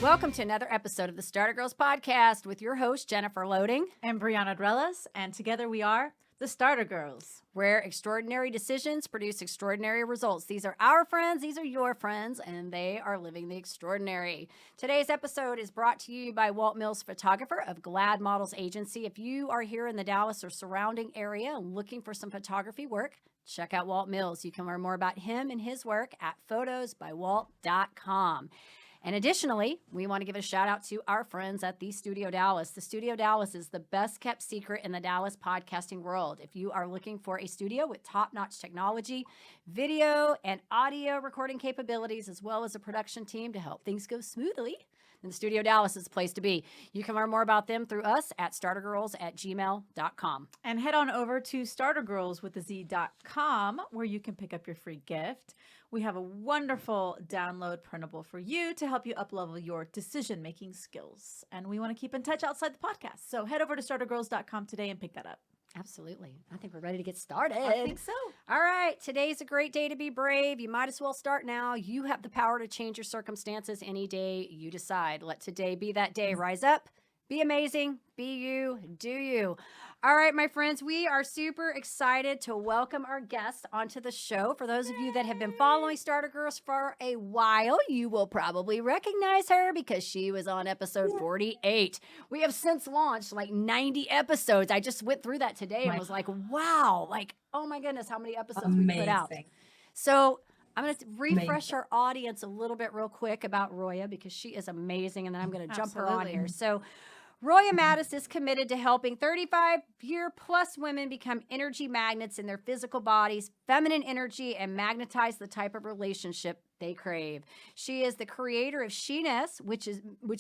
Welcome to another episode of the Starter Girlz Podcast with your host, Jennifer Loading. And Brianna Drelas, and together we are the Starter Girlz. Where extraordinary decisions produce extraordinary results. These are our friends, these are your friends, and they are living the extraordinary. Today's episode is brought to you by Walt Mills, photographer of Glad Models Agency. If you are here in the Dallas or surrounding area and looking for some photography work, check out Walt Mills. You can learn more about him and his work at photosbywalt.com. And additionally, we want to give a shout out to our friends at the Studio Dallas. The Studio Dallas is the best kept secret in the Dallas podcasting world. If you are looking for a studio with top-notch technology, video and audio recording capabilities, as well as a production team to help things go smoothly, then the Studio Dallas is the place to be. You can learn more about them through us at startergirlz@gmail.com. And head on over to startergirlz.com where you can pick up your free gift. We have a wonderful download printable for you to help you uplevel your decision-making skills. And we want to keep in touch outside the podcast. So head over to startergirlz.com today and pick that up. Absolutely. I think we're ready to get started. I think so. All right. Today's a great day to be brave. You might as well start now. You have the power to change your circumstances any day you decide. Let today be that day. Rise up. Be amazing. Be you. Do you. All right, my friends, we are super excited to welcome our guest onto the show. For those of you that have been following Starter Girlz for a while, you will probably recognize her because she was on episode 48. We have since launched like 90 episodes. I just went through that today and was like, wow, like, oh my goodness, how many episodes we put out. So I'm going to refresh our audience a little bit real quick about Roya because she is amazing, and then I'm going to jump her on here. So Roya Mattis is committed to helping 35-year-plus women become energy magnets in their physical bodies, feminine energy, and magnetize the type of relationship they crave. She is the creator of She-Ness, which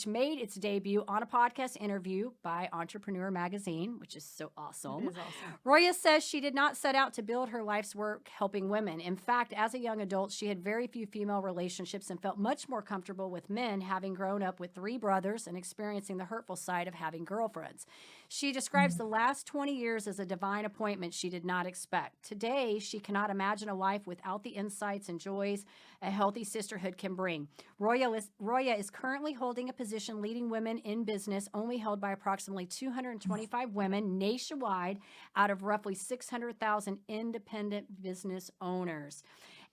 made its debut on a podcast interview by Entrepreneur Magazine, which is so awesome. It is awesome. Roya says she did not set out to build her life's work helping women. In fact, as a young adult, she had very few female relationships and felt much more comfortable with men, having grown up with 3 brothers and experiencing the hurtful side of having girlfriends. She describes the last 20 years as a divine appointment she did not expect. Today, she cannot imagine a life without the insights and joys a healthy sisterhood can bring. Roya is currently holding a position leading women in business, only held by approximately 225 women nationwide out of roughly 600,000 independent business owners.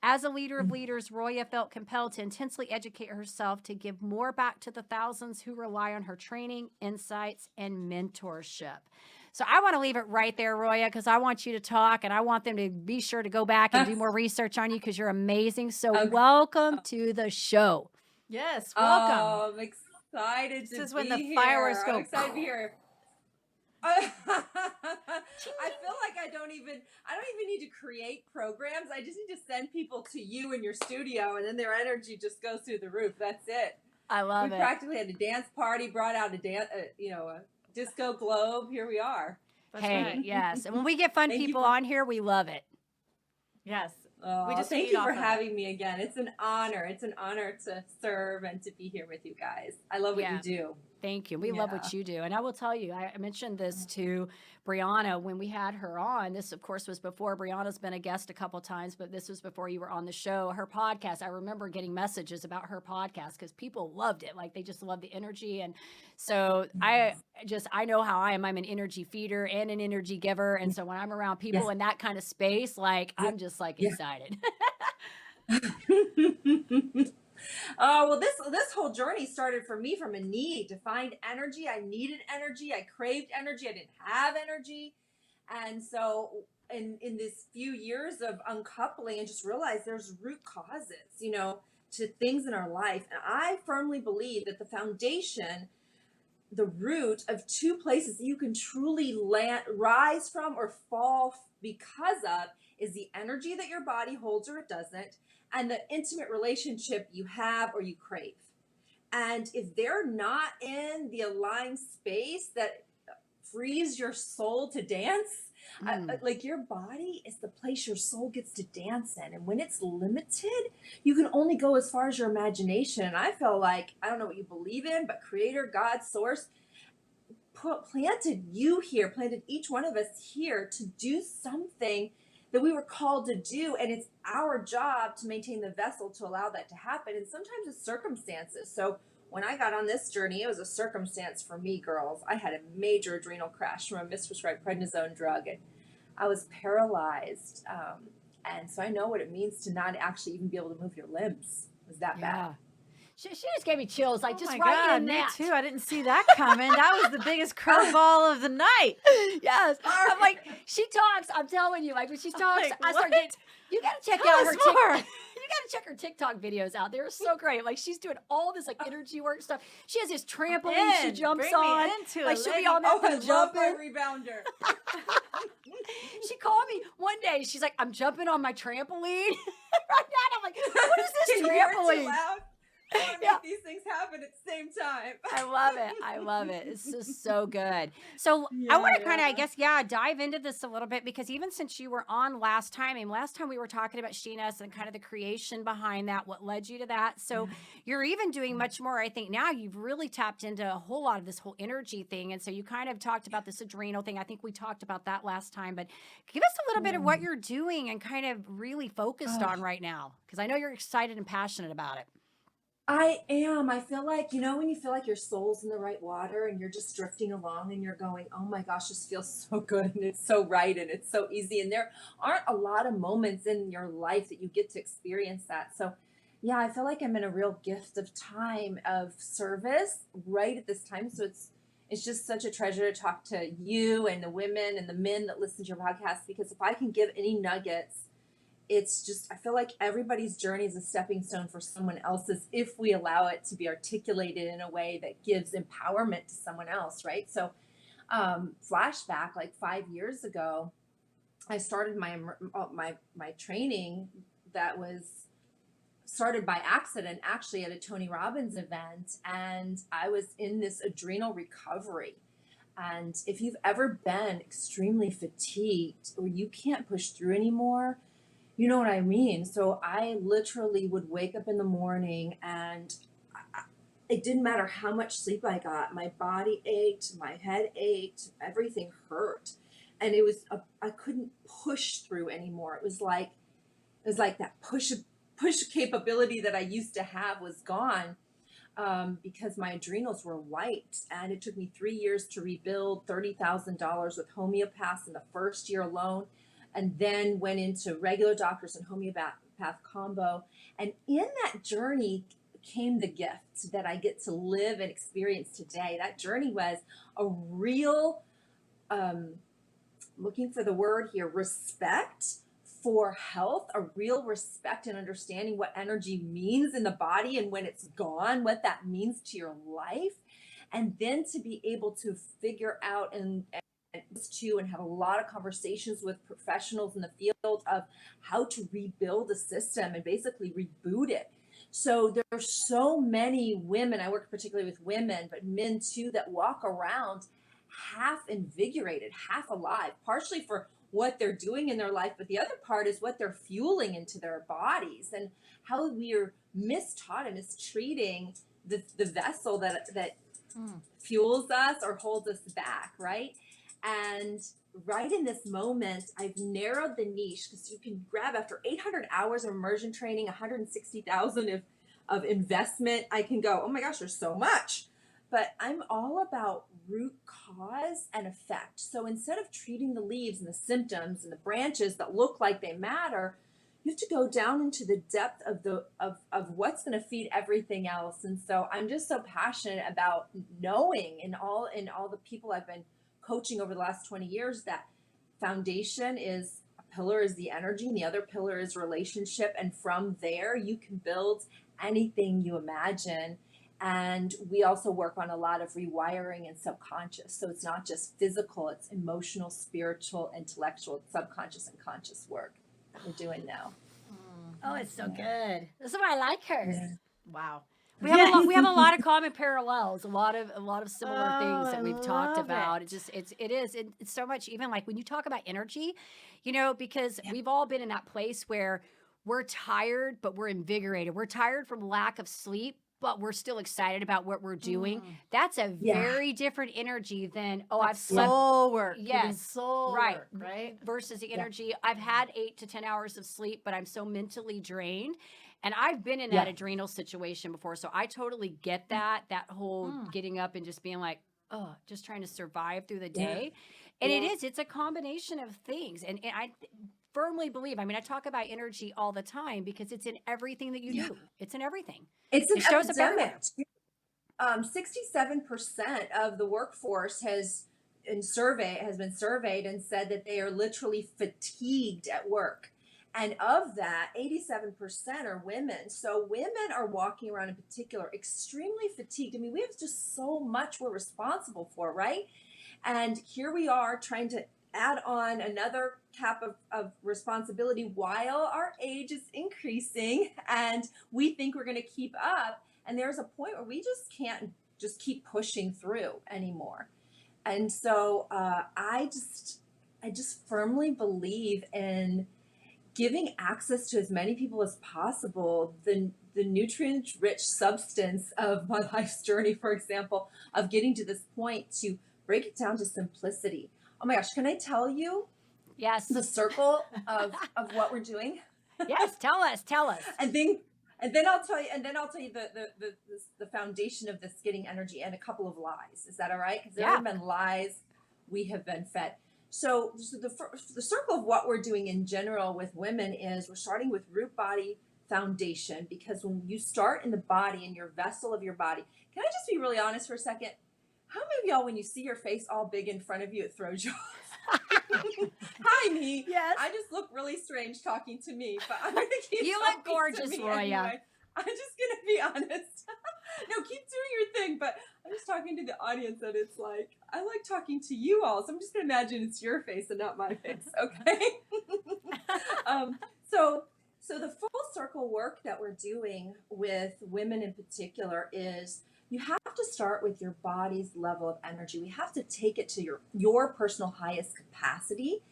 As a leader of leaders, Roya felt compelled to intensely educate herself to give more back to the thousands who rely on her training, insights, and mentorship. So I want to leave it right there, Roya, because I want you to talk, and I want them to be sure to go back and do more research on you because you're amazing. So welcome to the show. Yes, welcome. Oh, I'm excited to be here. This is when the fireworks go. I'm excited to be here. I feel like I don't even need to create programs. I just need to send people to you in your studio, and then their energy just goes through the roof. That's it. I love it. We practically had a dance party, brought out a disco globe. Here we are. That's Hey, right. yes. And when we get fun people on here, we love it. Yes. Oh, We just thank feed you off for of having me again. It's an honor. It's an honor to serve and to be here with you guys. I love what you do. Thank you. We love what you do. And I will tell you, I mentioned this to Brianna when we had her on. This, of course, was before Brianna's been a guest a couple times, but this was before you were on the show. Her podcast, I remember getting messages about her podcast because people loved it. Like, they just loved the energy. And so I know how I am. I'm an energy feeder and an energy giver. And so when I'm around people in that kind of space, like, I'm just like excited. Oh, well, this whole journey started for me from a need to find energy. I needed energy. I craved energy. I didn't have energy. And so in this few years of uncoupling, and just realized there's root causes, to things in our life. And I firmly believe that the foundation, the root of 2 places that you can truly rise from or fall because of, is the energy that your body holds or it doesn't, and the intimate relationship you have or you crave. And if they're not in the aligned space that frees your soul to dance, like, your body is the place your soul gets to dance in. And when it's limited, you can only go as far as your imagination. And I feel like, I don't know what you believe in, but Creator, God, Source, planted you here, planted each one of us here to do something that we were called to do. And it's our job to maintain the vessel to allow that to happen. And sometimes it's circumstances. So when I got on this journey, it was a circumstance for me, girls. I had a major adrenal crash from a misprescribed prednisone drug, and I was paralyzed. And so I know what it means to not actually even be able to move your limbs. It was that bad. She just gave me chills, like, Oh just my right God, in me that. too. I didn't see that coming. That was the biggest curveball of the night. Yes. I'm like, she talks, I'm telling you, like when she talks, like, I start what? getting, you got to check Tell out us her more. You got to check her TikTok videos out. They're so great. Like she's doing all this like energy work stuff. She has this trampoline she jumps Bring on. me into Like it, she'll lady. be on that Oh, I thing love my jumping. rebounder. She called me one day. She's like, I'm jumping on my trampoline right now. I'm like, what is this Can you hear it too trampoline? loud? I want to make Yeah. these things happen at the same time. I love it. I love it. It's just so good. So I want to kind of, I guess, dive into this a little bit because even since you were on last time, last time we were talking about She-Ness and kind of the creation behind that, what led you to that. So you're even doing much more. I think now you've really tapped into a whole lot of this whole energy thing. And so you kind of talked about this adrenal thing. I think we talked about that last time, but give us a little bit of what you're doing and kind of really focused on right now. Because I know you're excited and passionate about it. I am. I feel like, when you feel like your soul's in the right water and you're just drifting along and you're going, oh my gosh, this feels so good and it's so right and it's so easy. And there aren't a lot of moments in your life that you get to experience that. So yeah, I feel like I'm in a real gift of time of service right at this time. So it's just such a treasure to talk to you and the women and the men that listen to your podcast, because if I can give any nuggets, it's just, I feel like everybody's journey is a stepping stone for someone else's if we allow it to be articulated in a way that gives empowerment to someone else, right? So flashback, like 5 years ago, I started my training that was started by accident, actually at a Tony Robbins event. And I was in this adrenal recovery. And if you've ever been extremely fatigued or you can't push through anymore, you know what I mean? So I literally would wake up in the morning and it didn't matter how much sleep I got. My body ached, my head ached, everything hurt. And it was, I couldn't push through anymore. It was like that push capability that I used to have was gone because my adrenals were wiped. And it took me 3 years to rebuild $30,000 with homeopaths in the first year alone. And then went into regular doctors and homeopath combo. And in that journey came the gift that I get to live and experience today. That journey was a real, looking for the word here, respect for health, a real respect and understanding what energy means in the body and when it's gone, what that means to your life. And then to be able to figure out and have a lot of conversations with professionals in the field of how to rebuild a system and basically reboot it. So there are so many women, I work particularly with women, but men too, that walk around half invigorated, half alive, partially for what they're doing in their life, but the other part is what they're fueling into their bodies and how we are mistaught and mistreating the vessel that fuels us or holds us back, right? And right in this moment, I've narrowed the niche because you can grab after 800 hours of immersion training, 160,000 of investment. I can go, oh my gosh, there's so much. But I'm all about root cause and effect. So instead of treating the leaves and the symptoms and the branches that look like they matter, you have to go down into the depth of what's going to feed everything else. And so I'm just so passionate about knowing in all the people I've been coaching over the last 20 years that foundation is a pillar is the energy and the other pillar is relationship. And from there, you can build anything you imagine. And we also work on a lot of rewiring and subconscious. So it's not just physical, it's emotional, spiritual, intellectual, subconscious, and conscious work that we're doing now. Oh, it's so good. This is why I like her. Yeah. Wow. We have a lot of common parallels, a lot of similar things that we've talked about. It's so much, even like when you talk about energy, because we've all been in that place where we're tired, but we're invigorated. We're tired from lack of sleep, but we're still excited about what we're doing. That's a Yeah. very different energy than, Like I've slept. soul work. You're doing Yes, soul right. work, right? Versus the energy, I've had 8 to 10 hours of sleep, but I'm so mentally drained. And I've been in that Yeah. adrenal situation before. So I totally get that whole getting up and just being like, oh, just trying to survive through the Yeah. day. And Yeah. it's a combination of things. And I firmly believe, I mean, I talk about energy all the time because it's in everything that you Yeah. do. It's in everything. It's an It shows up everywhere. epidemic. 67% of the workforce has been surveyed and said that they are literally fatigued at work. And of that, 87% are women. So women are walking around in particular extremely fatigued. I mean, we have just so much we're responsible for, right? And here we are trying to add on another cap of responsibility while our age is increasing and we think we're going to keep up. And there's a point where we just can't just keep pushing through anymore. And so I just firmly believe in giving access to as many people as possible the nutrient-rich substance of my life's journey, for example, of getting to this point to break it down to simplicity. Oh my gosh, can I tell you Yes. the circle of what we're doing? Yes. Tell us. And then I'll tell you the foundation of this getting energy and a couple of lies. Is that all right? Because there have been lies we have been fed. So the circle of what we're doing in general with women is we're starting with root body foundation, because when you start in the body, in your vessel of your body, can I just be really honest for a second? How many of y'all, when you see your face all big in front of you, it throws you off? Hi, me. Yes. I just look really strange talking to me, but I'm going to keep You talking look gorgeous, to me Roya. anyway. I'm just going to be honest. No, keep doing your thing, but I'm just talking to the audience that it's like, I like talking to you all, so I'm just going to imagine it's your face and not my face, okay? So the full circle work that we're doing with women in particular is you have to start with your body's level of energy. We have to take it to your personal highest capacity,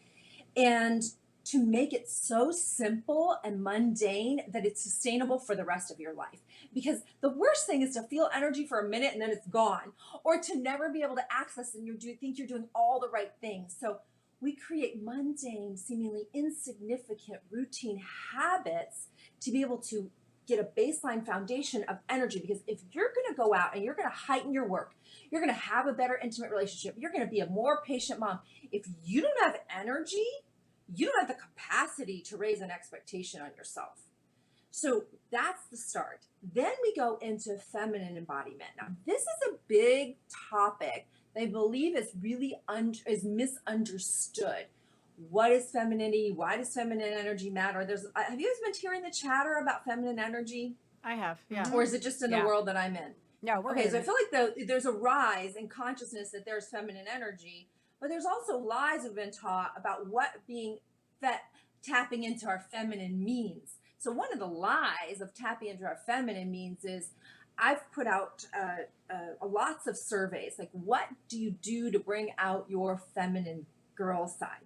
and to make it so simple and mundane that it's sustainable for the rest of your life. Because the worst thing is to feel energy for a minute and then it's gone, or to never be able to access and think you're doing all the right things. So we create mundane, seemingly insignificant routine habits to be able to get a baseline foundation of energy. Because if you're going to go out and you're going to heighten your work, you're going to have a better intimate relationship, you're going to be a more patient mom. If you don't have energy, you don't have the capacity to raise an expectation on yourself. So that's the start. Then we go into feminine embodiment. Now, this is a big topic they believe is really is misunderstood. What is femininity? Why does feminine energy matter? Have you guys been hearing the chatter about feminine energy? I have, yeah. Or is it just in the world that I'm in? No, we're okay. So I feel like there's a rise in consciousness that there's feminine energy, but there's also lies have been taught about what tapping into our feminine means. So one of the lies of tapping into our feminine means is I've put out lots of surveys, like what do you do to bring out your feminine girl side?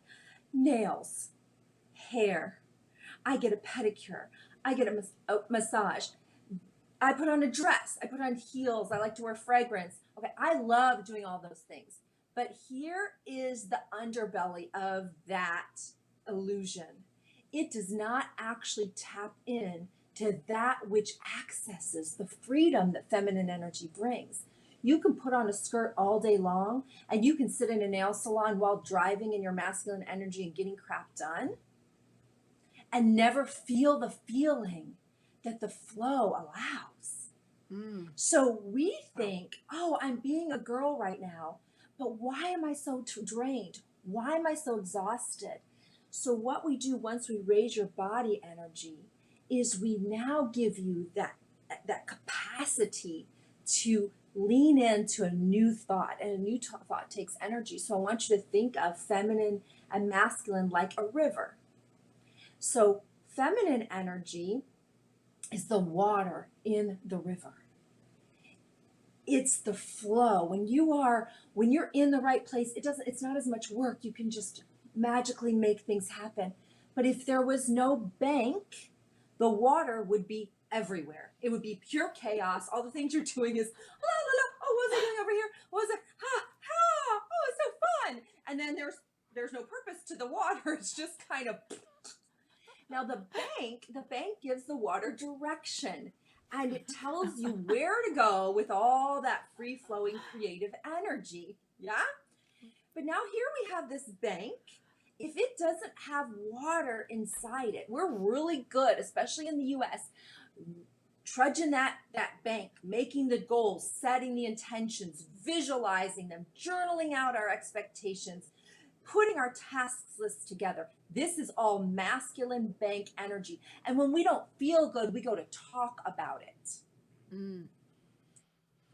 Nails, hair, I get a pedicure, I get a massage, I put on a dress, I put on heels, I like to wear fragrance. Okay, I love doing all those things. But here is the underbelly of that illusion. It does not actually tap in to that which accesses the freedom that feminine energy brings. You can put on a skirt all day long, and you can sit in a nail salon while driving in your masculine energy and getting crap done, and never feel the feeling that the flow allows. So we think, oh, I'm being a girl right now, but why am I so drained? Why am I so exhausted? So what we do once we raise your body energy is we now give you that capacity to lean into a new thought, and a new thought takes energy. So I want you to think of feminine and masculine like a river. So feminine energy is the water in the river. It's the flow. When you're in the right place, it's not as much work. You can just magically make things happen. But if there was no bank, the water would be everywhere. It would be pure chaos. All the things you're doing is, la, la, la. Oh, what was I doing over here? What was it? Ha, ha. Oh, it's so fun. And then there's no purpose to the water. It's just kind of. Now the bank gives the water direction, and it tells you where to go with all that free-flowing creative energy. Yeah? But now here we have this bank. If it doesn't have water inside it, we're really good, especially in the US, trudging that bank, making the goals, setting the intentions, visualizing them, journaling out our expectations, putting our tasks list together. This is all masculine bank energy. And when we don't feel good, we go to talk about it.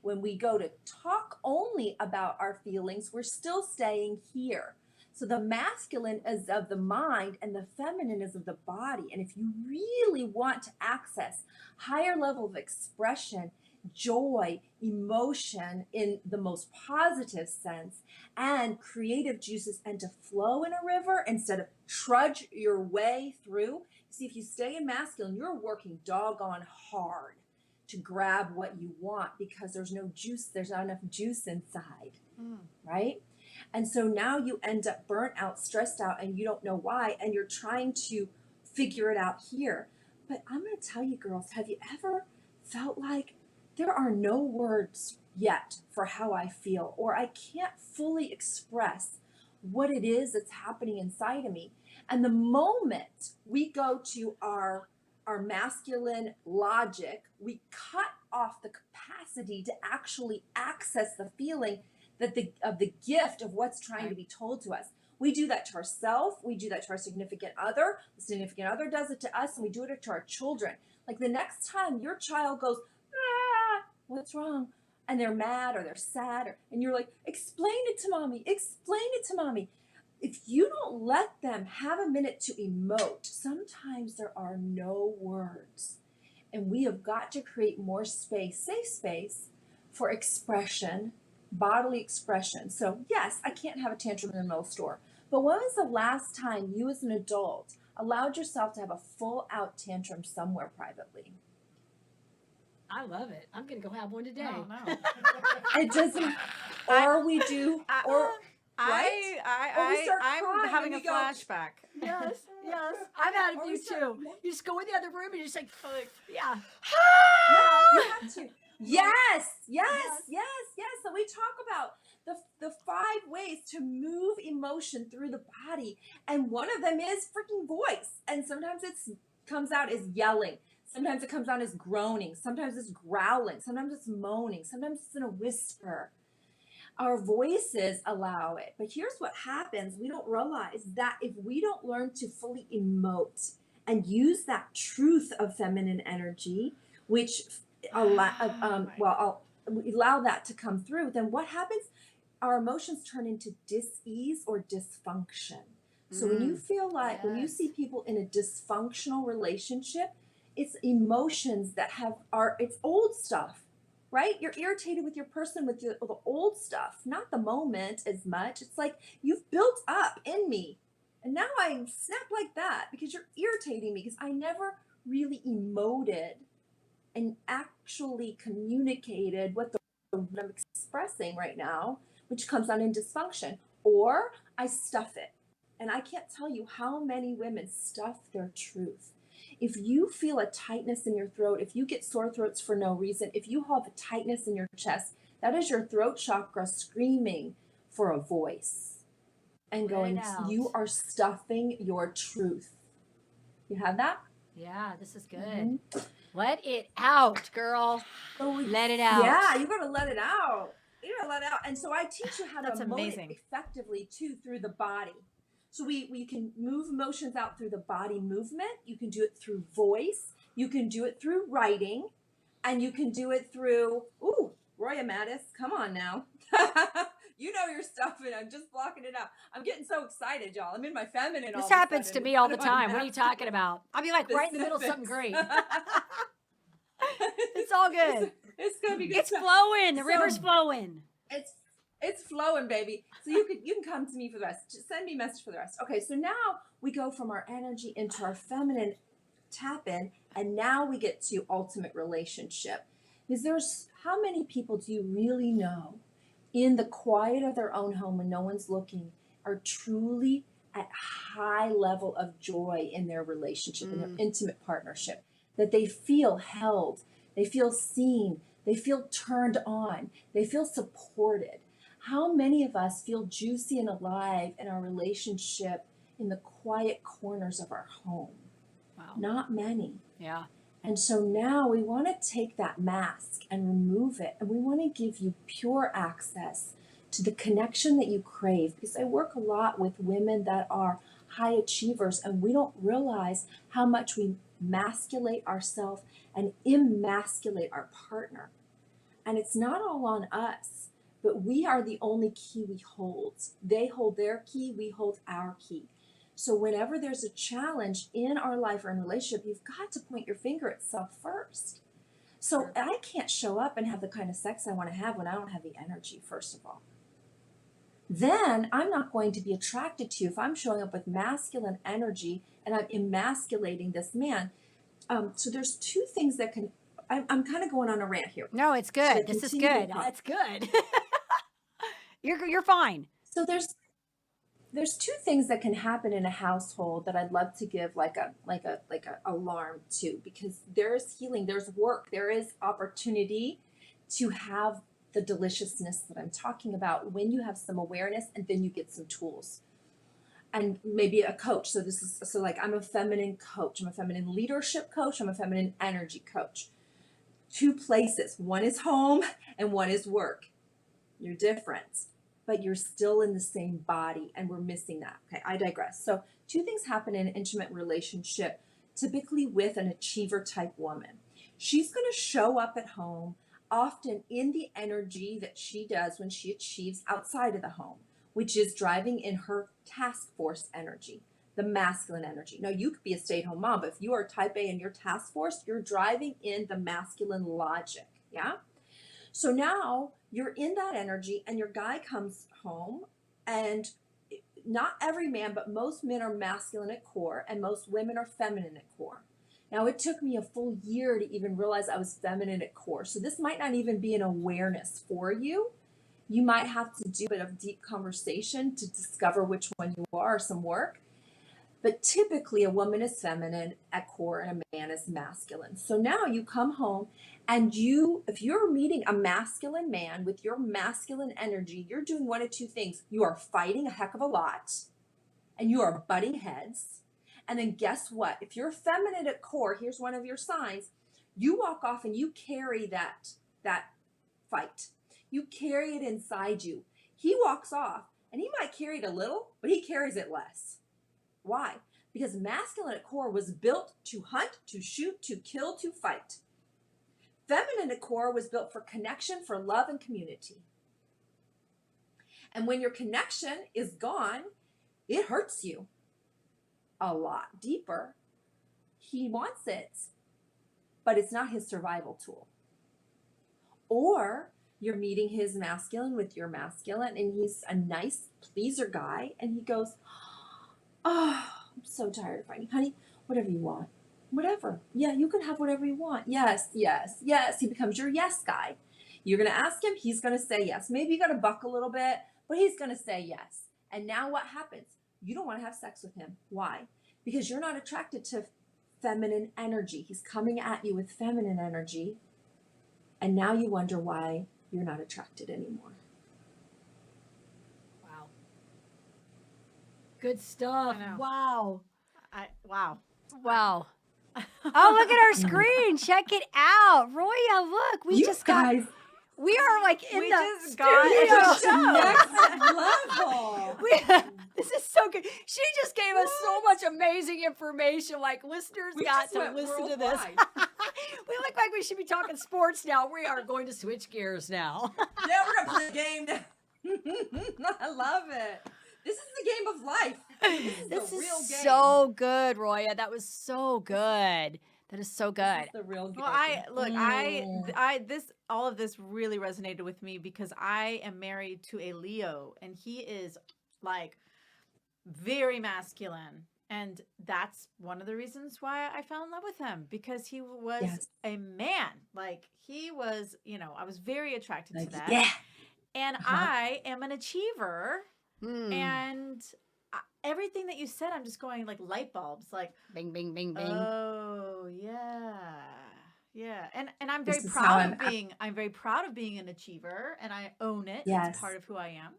When we go to talk only about our feelings, we're still staying here. So the masculine is of the mind and the feminine is of the body. And if you really want to access higher level of expression, joy, emotion in the most positive sense, and creative juices, and to flow in a river instead of trudge your way through. See, if you stay in masculine, you're working doggone hard to grab what you want because there's no juice, there's not enough juice inside, right? And so now you end up burnt out, stressed out, and you don't know why, and you're trying to figure it out here. But I'm going to tell you, girls, have you ever felt like there are no words yet for how I feel, or I can't fully express what it is that's happening inside of me? And the moment we go to our masculine logic, we cut off the capacity to actually access the feeling that of the gift of what's trying to be told to us. We do that to ourselves. We do that to our significant other. The significant other does it to us, and we do it to our children. Like the next time your child goes, ah, what's wrong? And they're mad or they're sad, and you're like, explain it to mommy. Explain it to mommy. If you don't let them have a minute to emote, sometimes there are no words. And we have got to create more space, safe space for expression, bodily expression. So yes, I can't have a tantrum in the middle store. But when was the last time you as an adult allowed yourself to have a full out tantrum somewhere privately? I love it. I'm going to go have one today. Oh, no. It doesn't, or we do, or right? I'm having a flashback. Yes, yes. I've had a Or few we start- too. You just go in the other room and you're just like, yeah. You have to. Yes. So we talk about the 5 ways to move emotion through the body, and one of them is freaking voice. And sometimes it comes out as yelling. Sometimes it comes out as groaning. Sometimes it's growling. Sometimes it's moaning. Sometimes it's in a whisper. Our voices allow it. But here's what happens. We don't realize that if we don't learn to fully emote and use that truth of feminine energy, which allow that to come through, then what happens? Our emotions turn into dis-ease or dysfunction. So when you feel like, when you see people in a dysfunctional relationship, it's emotions that it's old stuff, right? You're irritated with your person with the old stuff, not the moment as much. It's like you've built up in me, and now I snap like that because you're irritating me because I never really emoted and actually communicated what I'm expressing right now, which comes out in dysfunction, or I stuff it. And I can't tell you how many women stuff their truth. If you feel a tightness in your throat, if you get sore throats for no reason, if you have a tightness in your chest, that is your throat chakra screaming for a voice and going, you are stuffing your truth. You have that? Yeah, this is good. Let it out, girl. Let it out. Yeah, you got to let it out. You got to let it out. And so I teach you how to emote it effectively too through the body. So we can move emotions out through the body movement. You can do it through voice. You can do it through writing. And you can do it through, Roya Mattis, come on now. You know your stuff, and I'm just blocking it out. I'm getting so excited, y'all. I'm in my feminine. This happens to me all the time. What are you talking about? I'll be like right in the middle of something great. It's all good. It's gonna be good. It's flowing. The river's flowing. It's flowing, baby. So you can come to me for the rest. Just send me a message for the rest. Okay, so now we go from our energy into our feminine tap in, And now we get to ultimate relationship. Because there's, how many people do you really know in the quiet of their own home when no one's looking are truly at high level of joy in their relationship, in their intimate partnership, that they feel held, they feel seen, they feel turned on, they feel supported. How many of us feel juicy and alive in our relationship in the quiet corners of our home? Wow. Not many. Yeah. And so now we want to take that mask and remove it. And we want to give you pure access to the connection that you crave. Because I work a lot with women that are high achievers, and we don't realize how much we masculate ourselves and emasculate our partner. And it's not all on us, but we are the only key we hold. They hold their key, we hold our key. So whenever there's a challenge in our life or in relationship, you've got to point your finger at self first. So I can't show up and have the kind of sex I want to have when I don't have the energy, first of all. Then I'm not going to be attracted to you if I'm showing up with masculine energy and I'm emasculating this man. So there's two things that can, I'm kind of going on a rant here. No, it's good. This is good. It's good. You're fine. So there's two things that can happen in a household that I'd love to give like a alarm to, because there's healing, there's work, there is opportunity to have the deliciousness that I'm talking about when you have some awareness and then you get some tools. And maybe a coach. So like I'm a feminine coach, I'm a feminine leadership coach, I'm a feminine energy coach. Two places. One is home and one is work. You're different, but you're still in the same body, and we're missing that. Okay, I digress. So two things happen in an intimate relationship, typically with an achiever type woman. She's going to show up at home often in the energy that she does when she achieves outside of the home, which is driving in her task force energy, the masculine energy. Now, you could be a stay-at-home mom, but if you are type A in your task force, you're driving in the masculine logic, yeah? So now you're in that energy and your guy comes home, and not every man, but most men are masculine at core and most women are feminine at core. Now, it took me a full year to even realize I was feminine at core. So this might not even be an awareness for you. You might have to do a bit of deep conversation to discover which one you are, or some work. But typically a woman is feminine at core and a man is masculine. So now you come home and if you're meeting a masculine man with your masculine energy, you're doing one of two things. You are fighting a heck of a lot and you are butting heads. And then guess what? If you're feminine at core, here's one of your signs. You walk off and you carry that fight. You carry it inside you. He walks off and he might carry it a little, but he carries it less. Why? Because masculine at core was built to hunt, to shoot, to kill, to fight. Feminine at core was built for connection, for love and community. And when your connection is gone, it hurts you a lot deeper. He wants it, but it's not his survival tool. Or you're meeting his masculine with your masculine and he's a nice pleaser guy and he goes, oh, I'm so tired of fighting. Honey, whatever you want. Whatever. Yeah, you can have whatever you want. Yes, yes, yes. He becomes your yes guy. You're going to ask him. He's going to say yes. Maybe you're going to buck a little bit, but he's going to say yes. And now what happens? You don't want to have sex with him. Why? Because you're not attracted to feminine energy. He's coming at you with feminine energy. And now you wonder why you're not attracted anymore. Wow. Good stuff. Wow. Wow. Wow. Oh, look at our screen. Check it out. Roya, look. We are like in We the just got studio. Next level. This is so good. She just gave us so much amazing information. Like, listeners We got just to went listen to this. worldwide. We look like we should be talking sports now. We are going to switch gears now. Yeah, we're going to play a game now. I love it. This is the game of life. This the is real game. so good, Roya. That was so good. That is so good. This is the real game. Well, all of this really resonated with me because I am married to a Leo and he is like very masculine And that's one of the reasons why I fell in love with him, because he was Yes. a man. Like he was, I was very attracted to Like, that. yeah. And Uh-huh. I am an achiever. Mm. And everything that you said, I'm just going like light bulbs, like, Bing, bing, bing, bing. oh yeah. Yeah. And I'm very This is how I'm very proud of being an achiever, and I own it. Yes. It's part of who I am.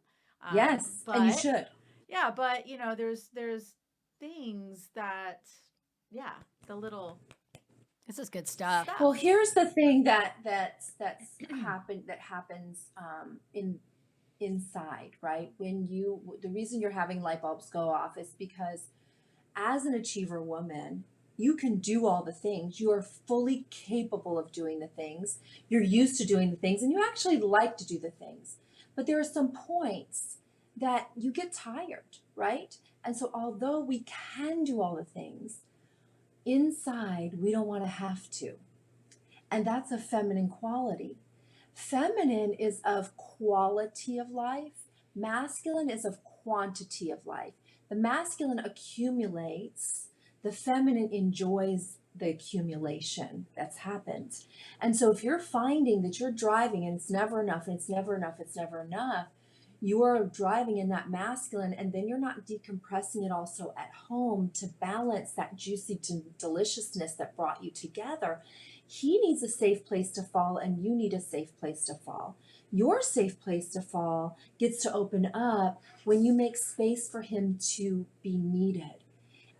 Yes. And you should. Yeah, but there's things that, the little This is good stuff. Well, here's the thing that's happens inside, right? The reason you're having light bulbs go off is because as an achiever woman, you can do all the things. You are fully capable of doing the things. You're used to doing the things, and you actually like to do the things. But there are some points that you get tired, right? And so although we can do all the things, inside we don't want to have to. And that's a feminine quality. Feminine is of quality of life. Masculine is of quantity of life. The masculine accumulates. The feminine enjoys the accumulation that's happened. And so if you're finding that you're driving and it's never enough, and it's never enough, it's never enough, you are driving in that masculine, and then you're not decompressing it also at home to balance that juicy deliciousness that brought you together. He needs a safe place to fall, and you need a safe place to fall. Your safe place to fall gets to open up when you make space for him to be needed.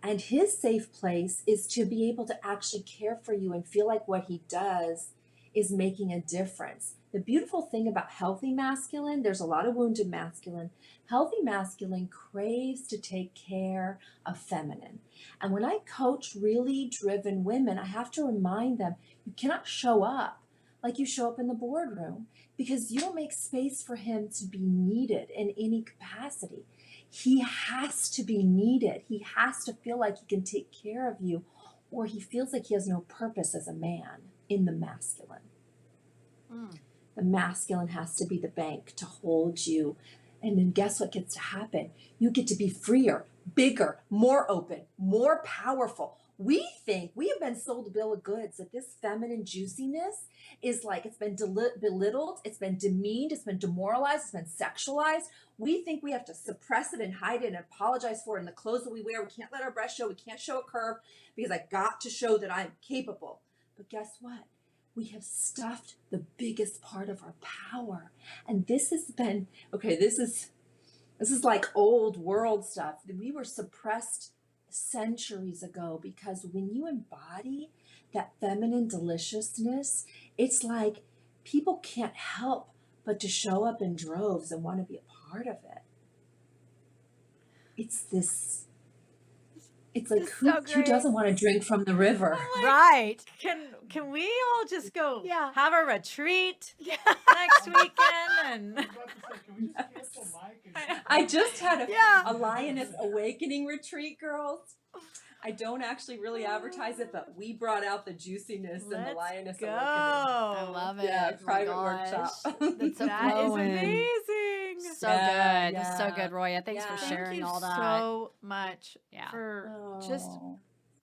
And his safe place is to be able to actually care for you and feel like what he does is making a difference. The beautiful thing about healthy masculine, there's a lot of wounded masculine. Healthy masculine craves to take care of feminine. And when I coach really driven women, I have to remind them, you cannot show up like you show up in the boardroom, because you don't make space for him to be needed in any capacity. He has to be needed. He has to feel like he can take care of you, or he feels like he has no purpose as a man in the masculine. The masculine has to be the bank to hold you. And then guess what gets to happen? You get to be freer, bigger, more open, more powerful. We think we have been sold a bill of goods that this feminine juiciness is like, it's been belittled, it's been demeaned, it's been demoralized, it's been sexualized. We think we have to suppress it and hide it and apologize for it in the clothes that we wear. We can't let our breasts show. We can't show a curve because I got to show that I'm capable. But guess what? We have stuffed the biggest part of our power. And this has been, okay, this is like old world stuff. We were suppressed centuries ago, because when you embody that feminine deliciousness, it's like people can't help but to show up in droves and want to be a part of it. It's like, who doesn't want to drink from the river? Right. Can we all just go Yeah. have a retreat next weekend? And I just had Yeah. a Lioness Awakening retreat, girls. I don't actually really advertise it, but we brought out the juiciness in the Let's Lioness go. Awakening. I love it. Yeah, Oh my private gosh. workshop. That's so that is flowing. amazing. So Yeah, good. It's so yeah. good, Roya. Thanks Yeah. for Thank sharing Thank you all that. so much Yeah. for just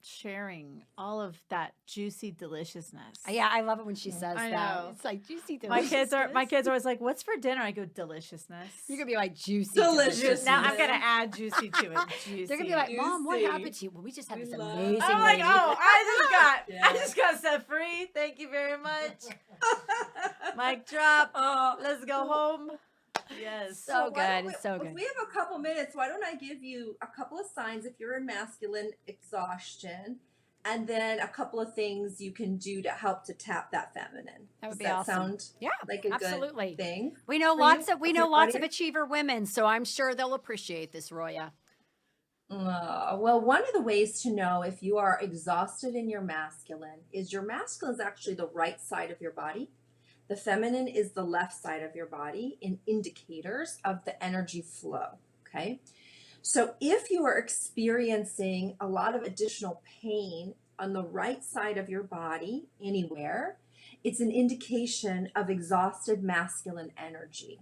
sharing all of that juicy deliciousness. Yeah, I love it when she says I that. know. It's like juicy My deliciousness. kids are always like, "What's for dinner?" I go, "Deliciousness." You're gonna be like juicy Delicious. deliciousness. Now I'm gonna add juicy to it. Juicy. They're gonna be like, Mom, what Juicy. happened to you? Well, we just had We this love- amazing I'm like, lady. oh, I Yeah. just got set free. Thank you very much. Mic drop. Oh, Let's go home. Yes. So why don't good. It's so good. If we have a couple minutes, why don't I give you a couple of signs if you're in masculine exhaustion, and then a couple of things you can do to help to tap that feminine. That would Does be that awesome. sound Yeah, like a absolutely. good thing? We know for lots you? of we Okay, know lots of audience? achiever women, so I'm sure they'll appreciate this, Roya. Well, one of the ways to know if you are exhausted in your masculine is actually the right side of your body. The feminine is the left side of your body, in indicators of the energy flow. Okay. So if you are experiencing a lot of additional pain on the right side of your body anywhere, it's an indication of exhausted masculine energy.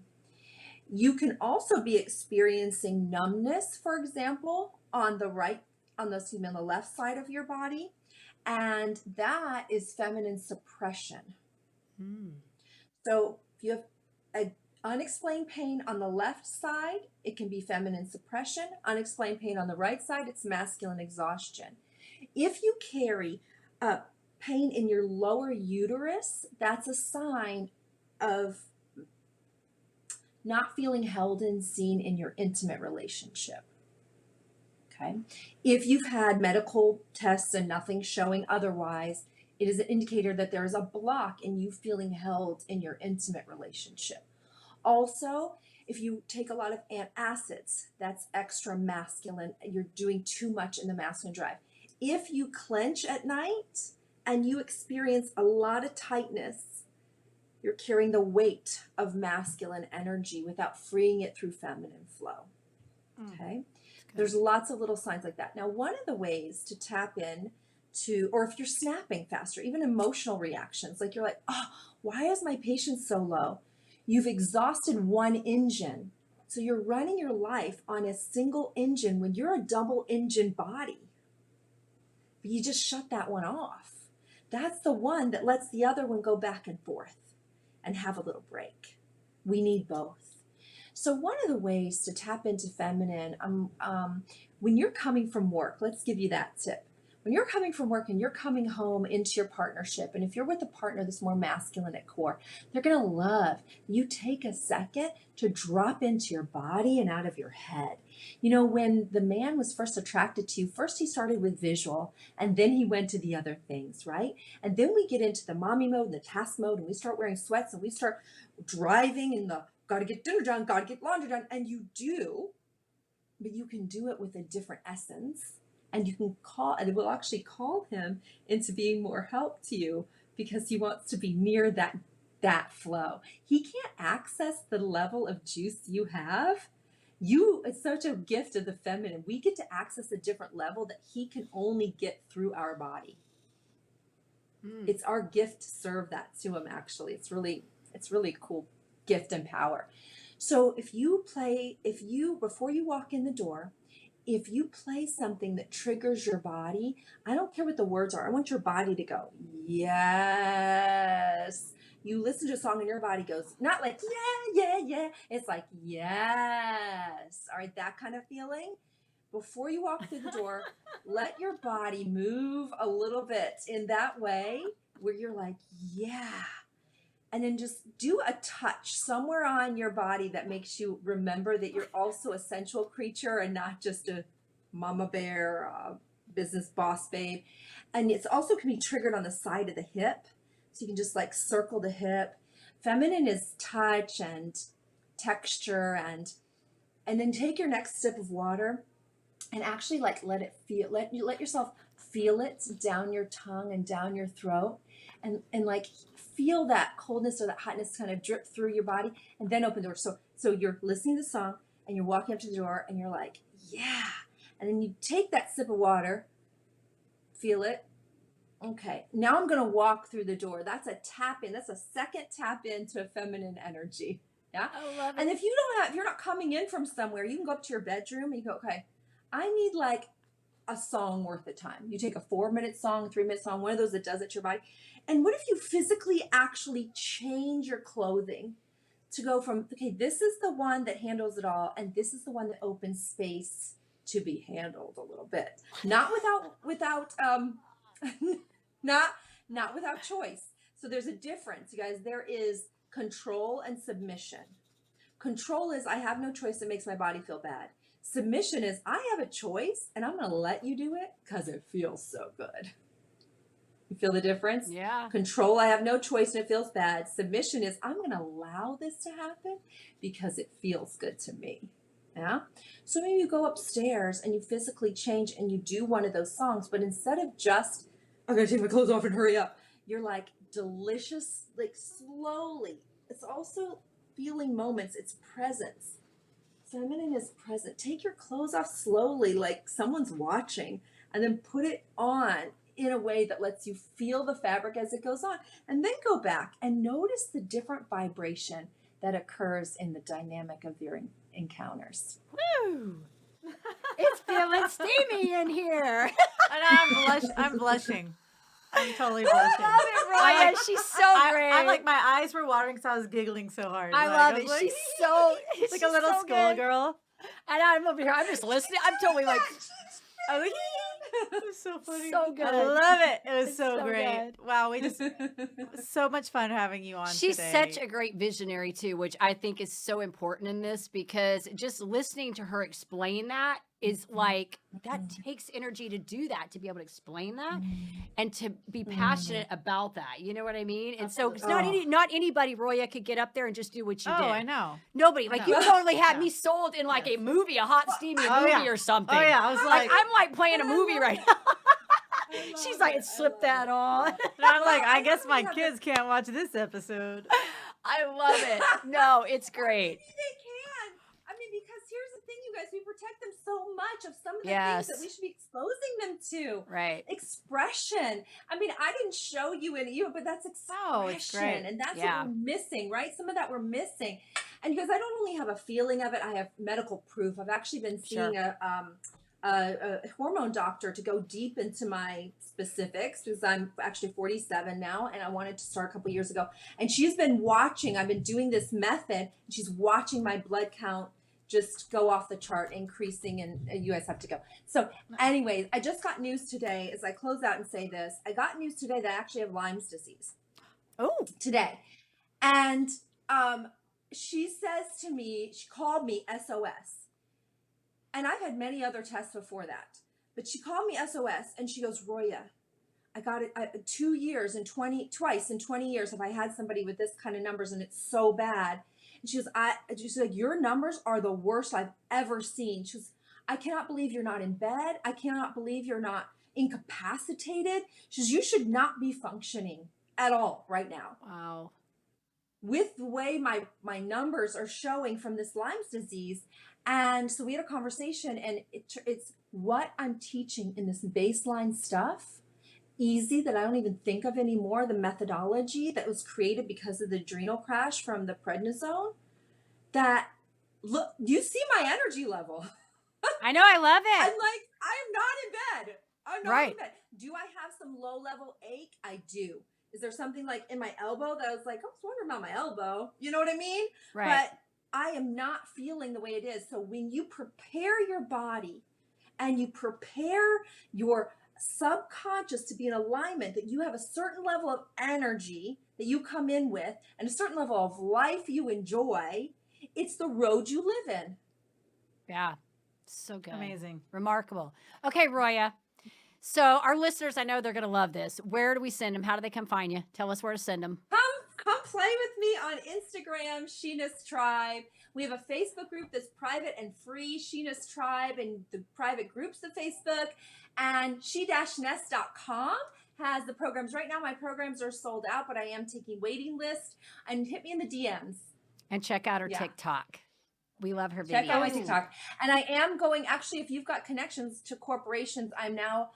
You can also be experiencing numbness, for example, on the right on the left side of your body, and that is feminine suppression. So if you have a unexplained pain on the left side, it can be feminine suppression. Unexplained pain on the right side, it's masculine exhaustion. If you carry pain in your lower uterus, that's a sign of not feeling held and seen in your intimate relationship. Okay. If you've had medical tests and nothing showing otherwise, it is an indicator that there is a block in you feeling held in your intimate relationship. Also, if you take a lot of antacids, that's extra masculine. You're doing too much in the masculine drive. If you clench at night and you experience a lot of tightness, you're carrying the weight of masculine energy without freeing it through feminine flow. Okay. There's lots of little signs like that. Now, one of the ways to tap in to, or if you're snapping faster, even emotional reactions, like you're like, oh, why is my patience so low? You've exhausted one engine. So you're running your life on a single engine when you're a double engine body. But you just shut that one off. That's the one that lets the other one go back and forth and have a little break. We need both. So one of the ways to tap into feminine, when you're coming from work, let's give you that tip. When you're coming from work and you're coming home into your partnership, and if you're with a partner that's more masculine at core, they're going to love you take a second to drop into your body and out of your head. You know, when the man was first attracted to you, first he started with visual, and then he went to the other things, right? And then we get into the mommy mode and the task mode, and we start wearing sweats, and we start driving in the got to get dinner done, got to get laundry done, and you do, but you can do it with a different essence. And you can call, and it will actually call him into being more help to you because he wants to be near that flow. He can't access the level of juice you have. It's such a gift of the feminine. We get to access a different level that he can only get through our body. It's our gift to serve that to him, actually. It's really cool gift and power. So before you walk in the door, if you play something that triggers your body, I don't care what the words are. I want your body to go, yes. You listen to a song and your body goes, not like, yeah. It's like, yes. All right, that kind of feeling. Before you walk through the door, let your body move a little bit in that way where you're like, yeah. And then just do a touch somewhere on your body that makes you remember that you're also a sensual creature and not just a mama bear, business boss babe. And it's also can be triggered on the side of the hip. So you can just like circle the hip. Feminine is touch and texture, and then take your next sip of water and actually like let yourself feel it down your tongue and down your throat, and like feel that coldness or that hotness kind of drip through your body, and then open the door. So you're listening to the song and you're walking up to the door and you're like, yeah. And then you take that sip of water, feel it. Okay, now I'm going to walk through the door. That's a tap in. That's a second tap into a feminine energy. Yeah. I love it. And if you're not coming in from somewhere, you can go up to your bedroom and you go, okay, I need like a song worth of time. You take a 4-minute song, 3-minute song, one of those that does it to your body. And what if you physically actually change your clothing to go from, okay, this is the one that handles it all, and this is the one that opens space to be handled a little bit. Not without choice. So there's a difference, you guys. There is control and submission. Control is I have no choice, it makes my body feel bad. Submission is I have a choice and I'm going to let you do it because it feels so good. You feel the difference? Yeah. Control, I have no choice and it feels bad. Submission is I'm going to allow this to happen because it feels good to me. Yeah. So maybe you go upstairs and you physically change and you do one of those songs, but instead of just, I'm going to take my clothes off and hurry up, you're like delicious, like slowly. It's also feeling moments. It's presence. Feminine is present. Take your clothes off slowly, like someone's watching, and then put it on in a way that lets you feel the fabric as it goes on. And then go back and notice the different vibration that occurs in the dynamic of your encounters. Woo! It's feeling steamy in here. And I'm blushing. I'm totally blushing. I love it, Roya. She's so great. I'm like, my eyes were watering because I was giggling so hard. I Like, love was it. like, She's so like she's a little so good. schoolgirl. And I'm over here. I'm just listening. I'm totally like, I was it was so funny. So good. I love it. It was It's so so great. good. Wow, it was so much fun having you on she's today. such a great visionary too, which I think is so important in this because just listening to her explain that is like, that takes energy to do that, to be able to explain that and to be passionate about that. You know what I mean? And so it's not anybody, Roya, could get up there and just do what you did. Oh, I know. Nobody. Like, you totally had Yeah. me sold in like a movie, a hot, steamy movie yeah. or something. Oh, yeah. I was like, I'm like playing a movie right now. She's like, slip that on. and I'm like, I guess my kids can't watch this episode. I love it. No, it's great. Maybe they can. I mean, because here's the thing, you guys, we protect them so much of some of the Yes. things that we should be exposing them to. Right. Expression. I mean, I didn't show you any, but that's expression. Oh, it's great. And that's Yeah. what we're missing, right? Some of that we're missing. And because I don't only have a feeling of it, I have medical proof. I've actually been seeing a hormone doctor to go deep into my specifics because I'm actually 47 now and I wanted to start a couple years ago. And she's been watching, I've been doing this method, and she's watching my blood count just go off the chart, increasing, and you guys have to go. So anyways, I just got news today as I close out and say this. I got news today that I actually have Lyme's disease. Oh. Today. And she says to me, she called me SOS. And I've had many other tests before that. But she called me SOS and she goes, Roya, I got it 2 years and twice in 20 years have I had somebody with this kind of numbers and it's so bad. And she goes, she's like, your numbers are the worst I've ever seen. She goes, I cannot believe you're not in bed. I cannot believe you're not incapacitated. She says, you should not be functioning at all right now. Wow. With the way my numbers are showing from this Lyme's disease. And so we had a conversation and it's what I'm teaching in this baseline stuff, easy, that I don't even think of anymore, the methodology that was created because of the adrenal crash from the prednisone, that, look, you see my energy level. I know. I love I'm it. like, I'm not in bed. I'm not in bed. Do I have some low level ache? I do. Is there something like in my elbow that I was like, I was wondering about my elbow. You know what I mean? Right. But I am not feeling the way it is. So when you prepare your body and you prepare your subconscious to be in alignment, that you have a certain level of energy that you come in with and a certain level of life you enjoy, it's the road you live in. Yeah. So good. Amazing. Remarkable. Okay, Roya. So our listeners, I know they're going to love this. Where do we send them? How do they come find you? Tell us where to send them. Come play with me on Instagram, She-Ness Tribe. We have a Facebook group that's private and free, She-Ness Tribe, and the private groups of Facebook. And she-ness.com has the programs. Right now, my programs are sold out, but I am taking waiting lists. And hit me in the DMs. And check out her Yeah. TikTok. We love her videos. Check out my TikTok. And I am going, actually, if you've got connections to corporations, I'm now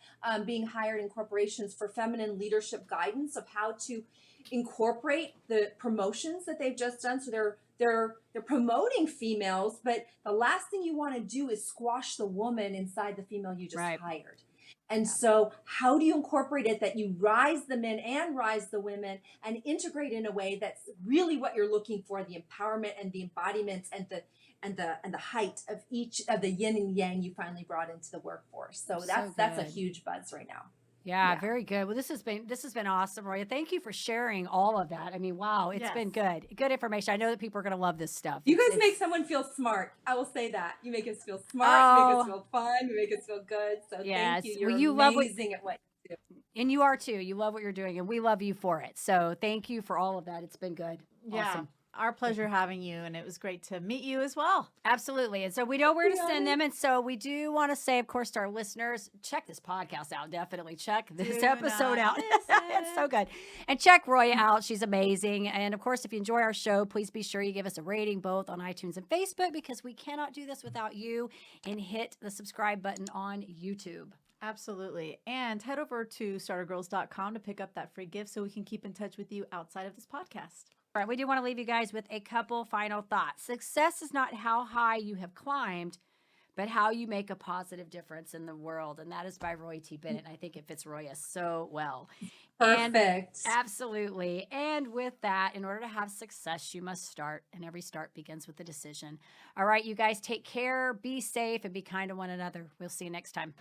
being hired in corporations for feminine leadership guidance of how to incorporate the promotions that they've just done. So they're promoting females, but the last thing you want to do is squash the woman inside the female you just hired. And so how do you incorporate it that you rise the men and rise the women and integrate in a way that's really what you're looking for, the empowerment and the embodiments and the height of each of the yin and yang you finally brought into the workforce. So that's a huge buzz right now. Yeah, very good. Well, this has been awesome, Roya. Thank you for sharing all of that. I mean, wow, it's been good. Good information. I know that people are going to love this stuff. You guys make someone feel smart. I will say that. You make us feel smart. You make us feel fun. You make us feel good. So thank you. You're amazing at what you do. And you are too. You love what you're doing, and we love you for it. So thank you for all of that. It's been good. Yeah. Awesome. Our pleasure having you, and it was great to meet you as well. Absolutely. And so we know where to send them. And so we do want to say, of course, to our listeners, check this podcast out. Definitely check this episode out. It's so good. And check Roya out. She's amazing. And of course, if you enjoy our show, please be sure you give us a rating both on iTunes and Facebook, because we cannot do this without you. And hit the subscribe button on YouTube. Absolutely. And head over to startergirlz.com to pick up that free gift so we can keep in touch with you outside of this podcast. All right, we do want to leave you guys with a couple final thoughts. Success is not how high you have climbed, but how you make a positive difference in the world. And that is by Roy T. Bennett. I think it fits Roya so well. Perfect. Absolutely. And with that, in order to have success, you must start, and every start begins with a decision. All right, you guys, take care, be safe, and be kind to one another. We'll see you next time.